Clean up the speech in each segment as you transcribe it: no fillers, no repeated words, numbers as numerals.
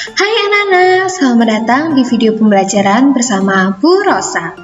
Hai anak-anak, selamat datang di video pembelajaran bersama Bu Rosa.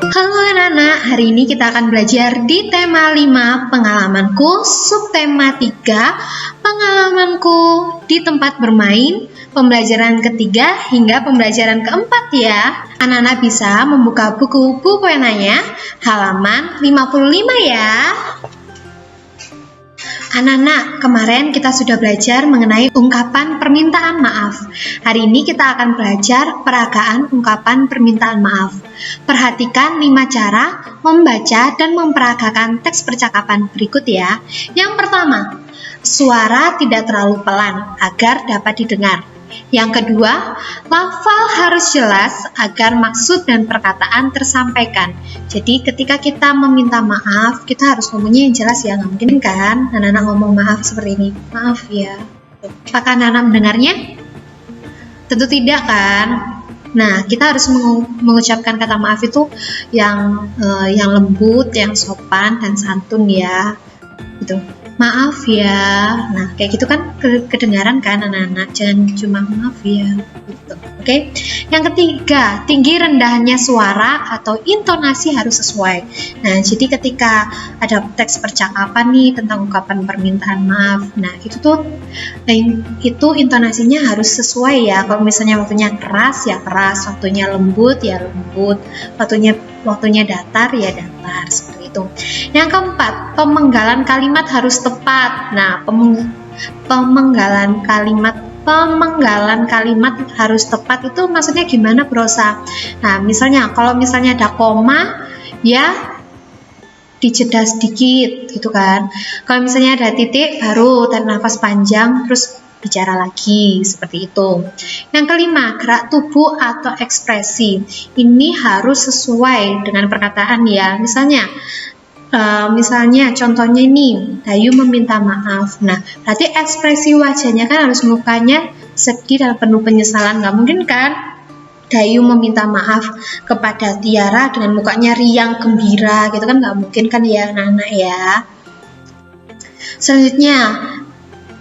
Halo anak-anak, hari ini kita akan belajar di tema 5 pengalamanku, subtema 3 pengalamanku di tempat bermain, pembelajaran ketiga hingga pembelajaran keempat ya. Anak-anak bisa membuka buku penanya halaman 55 ya. Anak-anak, kemarin kita sudah belajar mengenai ungkapan permintaan maaf. Hari ini kita akan belajar peragaan ungkapan permintaan maaf. Perhatikan 5 cara membaca dan memperagakan teks percakapan berikut ya. Yang pertama, suara tidak terlalu pelan agar dapat didengar. Yang kedua, lafal harus jelas agar maksud dan perkataan tersampaikan. Jadi ketika kita meminta maaf, kita harus ngomongnya yang jelas ya. Nggak mungkin kan anak-anak ngomong maaf seperti ini. Maaf ya. Apakah anak-anak mendengarnya? Tentu tidak kan? Nah, kita harus mengucapkan kata maaf itu yang lembut, yang sopan dan santun ya. Gitu. Maaf ya. Nah, kayak gitu kan kedengaran kan anak-anak. Jangan cuma maaf ya. Gitu. Oke. Yang ketiga, tinggi rendahnya suara atau intonasi harus sesuai. Nah, jadi ketika ada teks percakapan nih tentang ungkapan permintaan maaf. Nah, itu intonasinya harus sesuai ya. Kalau misalnya waktunya keras ya keras, waktunya lembut ya lembut, waktunya datar ya datar, seperti itu. Yang keempat, pemenggalan kalimat harus tepat. Nah, pemenggalan kalimat harus tepat itu maksudnya gimana, Brosa? Nah, kalau misalnya ada koma ya dijeda sedikit gitu kan. Kalau misalnya ada titik baru tarik nafas panjang terus bicara lagi, seperti itu. Yang kelima, gerak tubuh atau ekspresi. Ini harus sesuai dengan perkataan ya. Misalnya contohnya ini, Dayu meminta maaf. Nah, berarti ekspresi wajahnya kan harus mukanya sedih dan penuh penyesalan. Nggak mungkin kan Dayu meminta maaf kepada Tiara dengan mukanya riang gembira gitu kan, nggak mungkin kan ya anak-anak ya. Selanjutnya,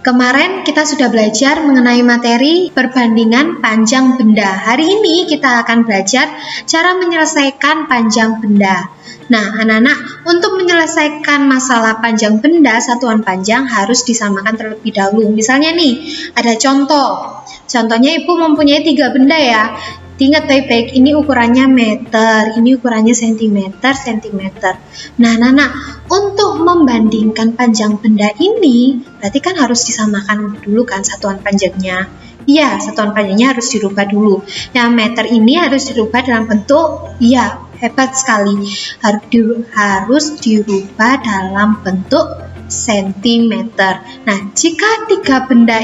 kemarin kita sudah belajar mengenai materi perbandingan panjang benda. Hari ini kita akan belajar cara menyelesaikan panjang benda. Nah, anak-anak, untuk menyelesaikan masalah panjang benda, satuan panjang harus disamakan terlebih dahulu. Misalnya nih, ada contoh. Contohnya ibu mempunyai 3 benda ya. Ingat baik-baik, ini ukurannya meter, ini ukurannya sentimeter. Nah, anak-anak, untuk membandingkan panjang benda ini, berarti kan harus disamakan dulu kan satuan panjangnya. Iya, satuan panjangnya harus dirubah dulu. Yang meter ini harus dirubah dalam bentuk, iya, hebat sekali, harus dirubah dalam bentuk sentimeter. Nah, jika tiga benda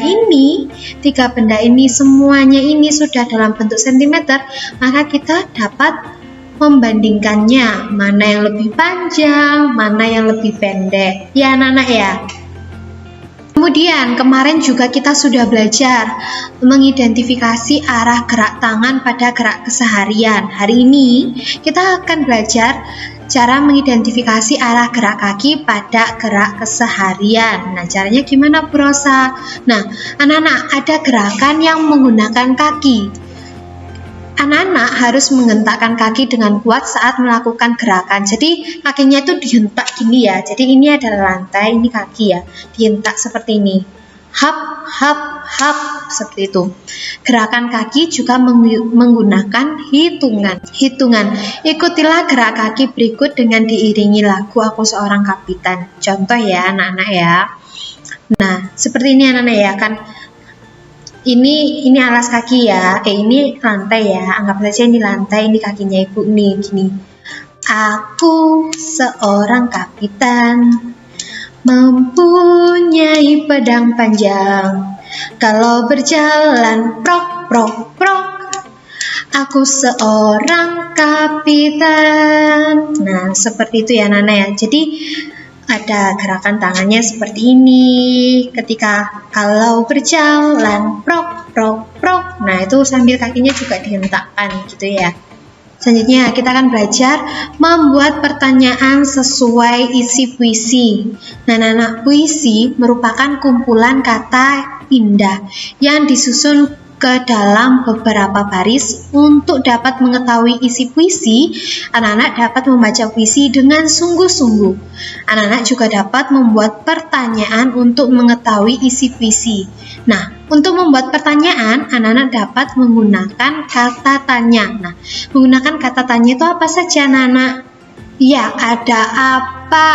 ini semuanya ini sudah dalam bentuk sentimeter, maka kita dapat membandingkannya, mana yang lebih panjang, mana yang lebih pendek. Ya anak-anak ya. Kemudian kemarin juga kita sudah belajar mengidentifikasi arah gerak tangan pada gerak keseharian. Hari ini kita akan belajar cara mengidentifikasi arah gerak kaki pada gerak keseharian. Nah, caranya gimana, Bu Rosa? Nah, anak-anak, ada gerakan yang menggunakan kaki. Anak-anak harus menghentakkan kaki dengan kuat saat melakukan gerakan. Jadi kakinya itu dihentak gini ya. Jadi ini adalah lantai, ini kaki ya. Dihentak seperti ini. Hap, hap, hap, seperti itu. Gerakan kaki juga menggunakan hitungan. Ikutilah gerak kaki berikut dengan diiringi lagu Aku Seorang Kapitan. Contoh ya anak-anak ya. Nah, seperti ini anak-anak ya kan. Ini alas kaki ya, ini lantai ya, anggap saja ini lantai, ini kakinya ibu nih, gini. Aku seorang kapitan, mempunyai pedang panjang, kalau berjalan prok prok prok, aku seorang kapitan. Nah, seperti itu ya Nana ya. Jadi ada gerakan tangannya seperti ini ketika kalau berjalan prok prok prok. Nah, itu sambil kakinya juga dihentakkan gitu ya. Selanjutnya kita akan belajar membuat pertanyaan sesuai isi puisi. Nah, anak-anak, puisi merupakan kumpulan kata indah yang disusun ke dalam beberapa baris. Untuk dapat mengetahui isi puisi, anak-anak dapat membaca puisi dengan sungguh-sungguh. Anak-anak juga dapat membuat pertanyaan untuk mengetahui isi puisi. Nah, untuk membuat pertanyaan, anak-anak dapat menggunakan kata tanya. Nah, menggunakan kata tanya itu apa saja, anak-anak? Ya, ada apa?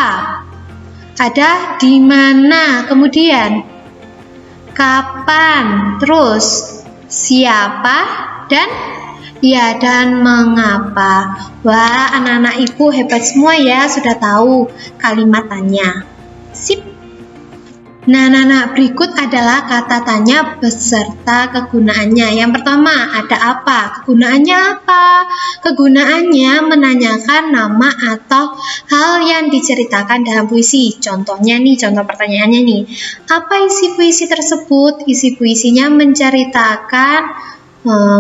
Ada di mana? Kemudian kapan? Terus siapa? Dan mengapa? Wah, anak-anak ibu hebat semua ya, sudah tahu kalimat tanya. Sip. Nah, anak-anak, berikut adalah kata tanya beserta kegunaannya. Yang pertama, ada apa? Kegunaannya apa? Kegunaannya menanyakan nama atau hal yang diceritakan dalam puisi. Contohnya nih, contoh pertanyaannya nih. Apa isi puisi tersebut? Isi puisinya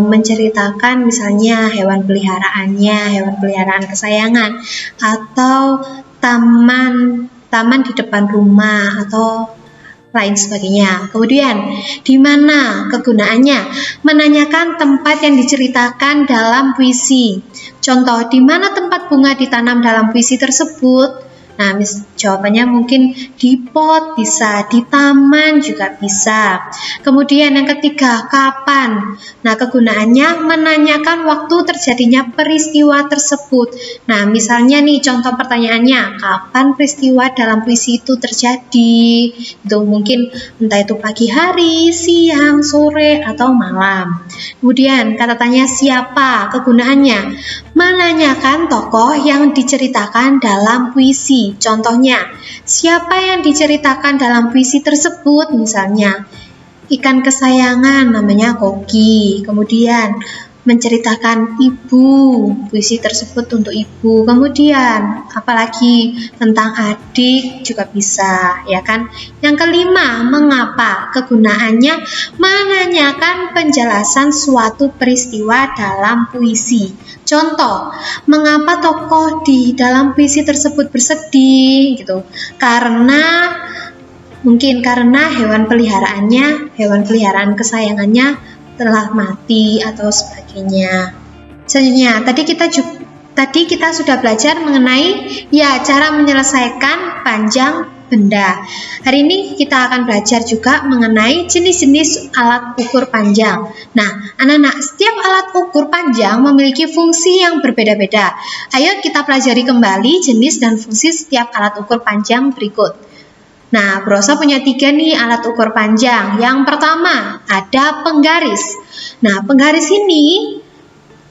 menceritakan misalnya hewan peliharaannya, hewan peliharaan kesayangan, atau taman di depan rumah, atau lain sebagainya. Kemudian, di mana? Kegunaannya menanyakan tempat yang diceritakan dalam puisi. Contoh, di mana tempat bunga ditanam dalam puisi tersebut? Nah, jawabannya mungkin di pot, bisa di taman juga bisa. Kemudian yang ketiga, kapan? Nah, kegunaannya menanyakan waktu terjadinya peristiwa tersebut. Nah, misalnya nih contoh pertanyaannya, kapan peristiwa dalam puisi itu terjadi? Itu mungkin entah itu pagi hari, siang, sore, atau malam. Kemudian kata tanya siapa? Kegunaannya menanyakan tokoh yang diceritakan dalam puisi. Contohnya, siapa yang diceritakan dalam puisi tersebut? Misalnya, ikan kesayangan namanya Koki. Kemudian, menceritakan ibu, puisi tersebut untuk ibu. Kemudian, apalagi tentang adik juga bisa, ya kan? Yang kelima, mengapa? Kegunaannya menanyakan penjelasan suatu peristiwa dalam puisi. Contoh, mengapa tokoh di dalam puisi tersebut bersedih gitu? Mungkin karena hewan peliharaan kesayangannya telah mati atau sebagainya. Selanjutnya, tadi kita sudah belajar mengenai cara menyelesaikan panjang benda. Hari ini kita akan belajar juga mengenai jenis-jenis alat ukur panjang. Nah, anak-anak, setiap alat ukur panjang memiliki fungsi yang berbeda-beda. Ayo kita pelajari kembali jenis dan fungsi setiap alat ukur panjang berikut. Nah, Bro Rosa punya 3 nih alat ukur panjang. Yang pertama, ada penggaris. Nah, penggaris ini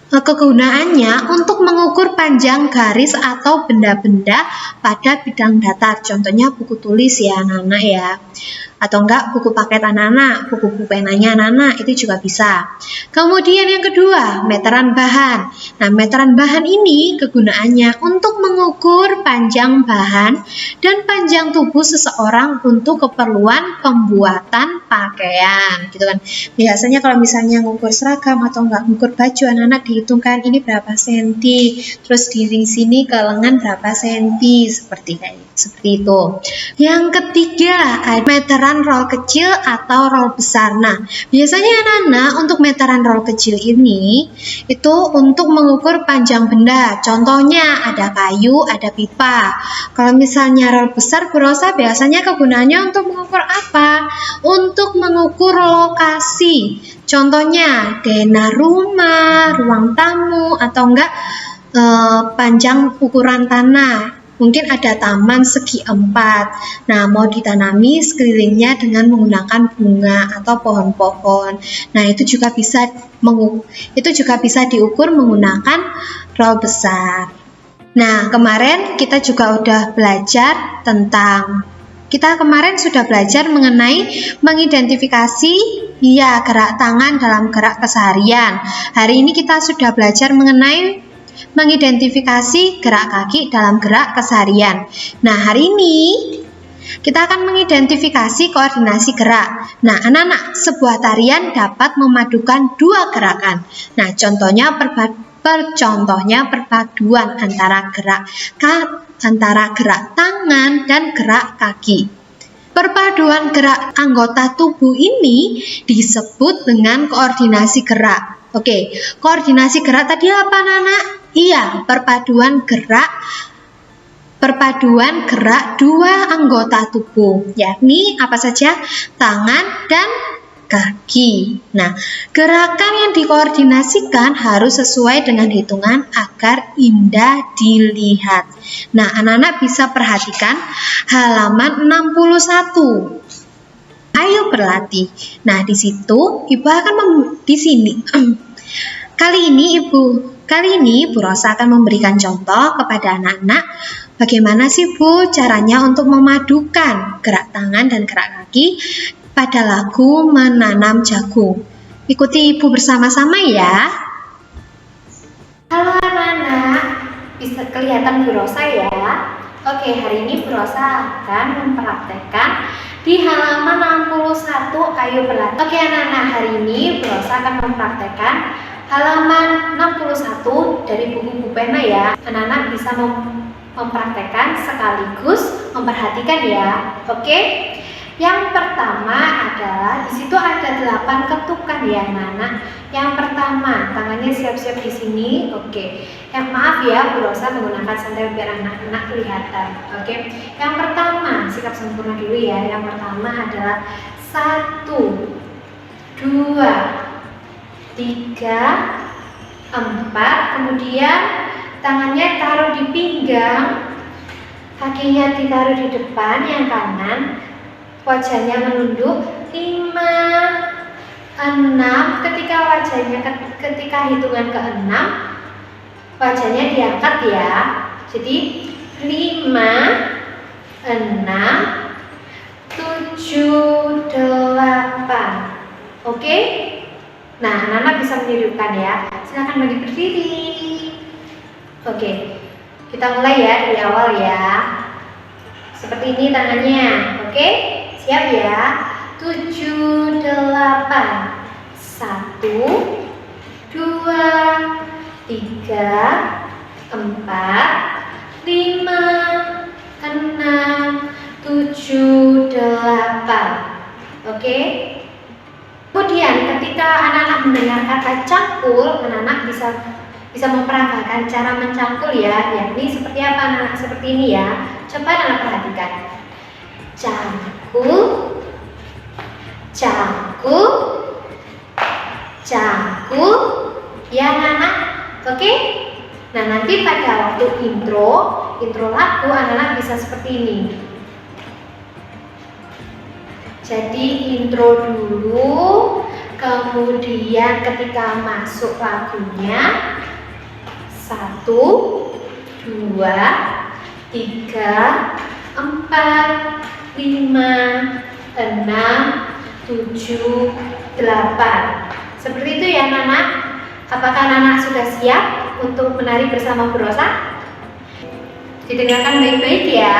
kegunaannya untuk mengukur panjang garis atau benda-benda pada bidang datar. Contohnya buku tulis ya anak-anak ya. Atau enggak buku paket anak-anak, buku penanya anak-anak, itu juga bisa. Kemudian yang kedua, meteran bahan. Nah, meteran bahan ini kegunaannya untuk mengukur panjang bahan dan panjang tubuh seseorang untuk keperluan pembuatan pakaian, gitu kan. Biasanya kalau misalnya mengukur seragam atau enggak mengukur baju, anak-anak dihitungkan ini berapa senti, terus di sini ke lengan berapa senti, seperti itu. Yang ketiga, ada meteran roll kecil atau roll besar. Nah, biasanya anak-anak untuk meteran roll kecil ini itu untuk mengukur panjang benda. Contohnya ada kayu, ada pipa. Kalau misalnya roll besar, Bu Rosa biasanya kegunaannya untuk mengukur apa? Untuk mengukur lokasi. Contohnya denah rumah, ruang tamu, atau enggak panjang ukuran tanah. Mungkin ada taman segi 4. Nah, mau ditanami sekelilingnya dengan menggunakan bunga atau pohon-pohon. Nah, itu juga bisa diukur menggunakan roll besar. Nah, kemarin kita juga sudah belajar mengenai mengidentifikasi gerak tangan dalam gerak keseharian. Hari ini kita sudah belajar mengenai mengidentifikasi gerak kaki dalam gerak keseharian. Nah, hari ini kita akan mengidentifikasi koordinasi gerak. Nah, anak-anak, sebuah tarian dapat memadukan 2 gerakan. Nah, contohnya Contohnya perpaduan antara gerak tangan dan gerak kaki. Perpaduan gerak anggota tubuh ini disebut dengan koordinasi gerak. Oke, koordinasi gerak tadi apa, anak-anak? Iya, perpaduan gerak dua anggota tubuh, yakni apa saja? Tangan dan kaki. Nah, gerakan yang dikoordinasikan harus sesuai dengan hitungan agar indah dilihat. Nah, anak-anak bisa perhatikan halaman 61. Ayo berlatih. Nah, di situ Ibu akan Kali ini Bu Rosa akan memberikan contoh kepada anak-anak bagaimana sih Bu caranya untuk memadukan gerak tangan dan gerak kaki pada lagu Menanam Jagung. Ikuti Ibu bersama-sama ya. Halo anak-anak, bisa kelihatan Bu Rosa ya? Oke, hari ini Bu Rosa akan mempraktekkan di halaman 61. Ayo berlatih. Oke anak-anak, hari ini Bu Rosa akan mempraktekkan halaman 61 dari buku pena ya. Anak-anak bisa mempraktekkan sekaligus memperhatikan ya. Oke? Yang pertama adalah di situ ada 8 ketukan ya anak-anak. Yang pertama, tangannya siap-siap di sini. Oke. Maaf ya, Bu Rosa menggunakan santai biar anak-anak kelihatan. Oke. Yang pertama, sikap sempurna dulu ya. Yang pertama adalah 1, 2, 3, 4. Kemudian tangannya taruh di pinggang, kakinya ditaruh di depan yang kanan. Wajahnya menunduk. 5, 6. Ketika hitungan ke-6 wajahnya diangkat ya. Jadi 5, 6, 7, 8. Oke? Nah, anak-anak bisa menirukan ya. Silakan bagi berdiri. Oke. Kita mulai ya dari awal ya. Seperti ini tangannya. Oke? Siap ya? 7, 8. 1, 2, 3, 4, 5, 6, 7, 8. Oke? Kemudian ketika anak-anak mendengar kata cangkul, anak-anak bisa memperagakan cara mencangkul ya. Yakni seperti apa anak-anak? Seperti ini ya. Coba anak-anak perhatikan. Cangkul, cangkul, cangkul, ya anak-anak. Oke? Nah, nanti pada waktu intro lagu anak-anak bisa seperti ini. Jadi intro dulu, kemudian ketika masuk lagunya 1, 2, 3, 4, 5, 6, 7, 8. Seperti itu ya anak-anak. Apakah anak-anak sudah siap untuk menari bersama Bu Rosa? Didengarkan baik-baik ya.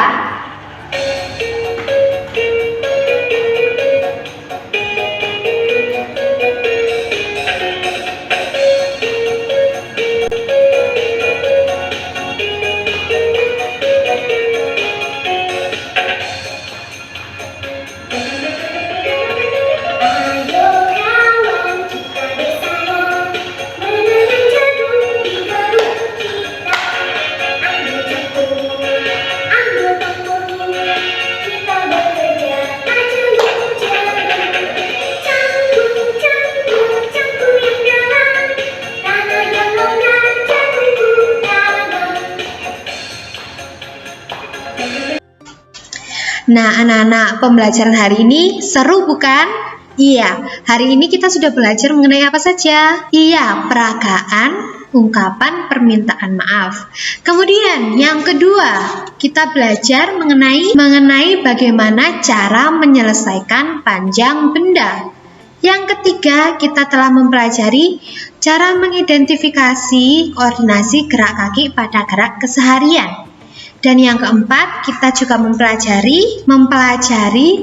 Nah, anak-anak, pembelajaran hari ini seru bukan? Iya, hari ini kita sudah belajar mengenai apa saja? Iya, peragaan, ungkapan permintaan maaf. Kemudian yang kedua, kita belajar mengenai bagaimana cara menyelesaikan panjang benda. Yang ketiga, kita telah mempelajari cara mengidentifikasi koordinasi gerak kaki pada gerak keseharian. Dan yang keempat, kita juga mempelajari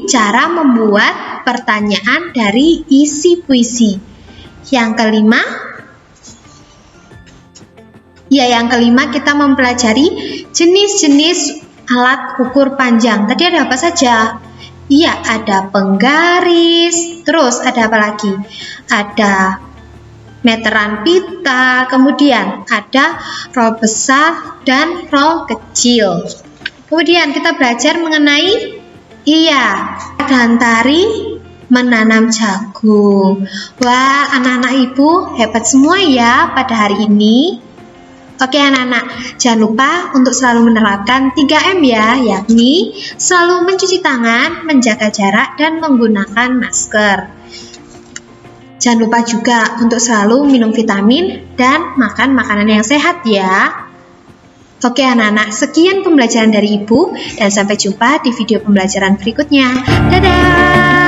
cara membuat pertanyaan dari isi puisi. Yang kelima, Ya, yang kelima kita mempelajari jenis-jenis alat ukur panjang. Tadi ada apa saja? Iya, ada penggaris, terus ada apa lagi? Ada meteran pita, kemudian ada roll besar dan roll kecil. Kemudian kita belajar mengenai gantari menanam jagung. Wah, anak-anak ibu hebat semua ya pada hari ini. Oke anak-anak, jangan lupa untuk selalu menerapkan 3M ya, yakni selalu mencuci tangan, menjaga jarak, dan menggunakan masker. Jangan lupa juga untuk selalu minum vitamin dan makan makanan yang sehat ya. Oke anak-anak, sekian pembelajaran dari Ibu dan sampai jumpa di video pembelajaran berikutnya. Dadah!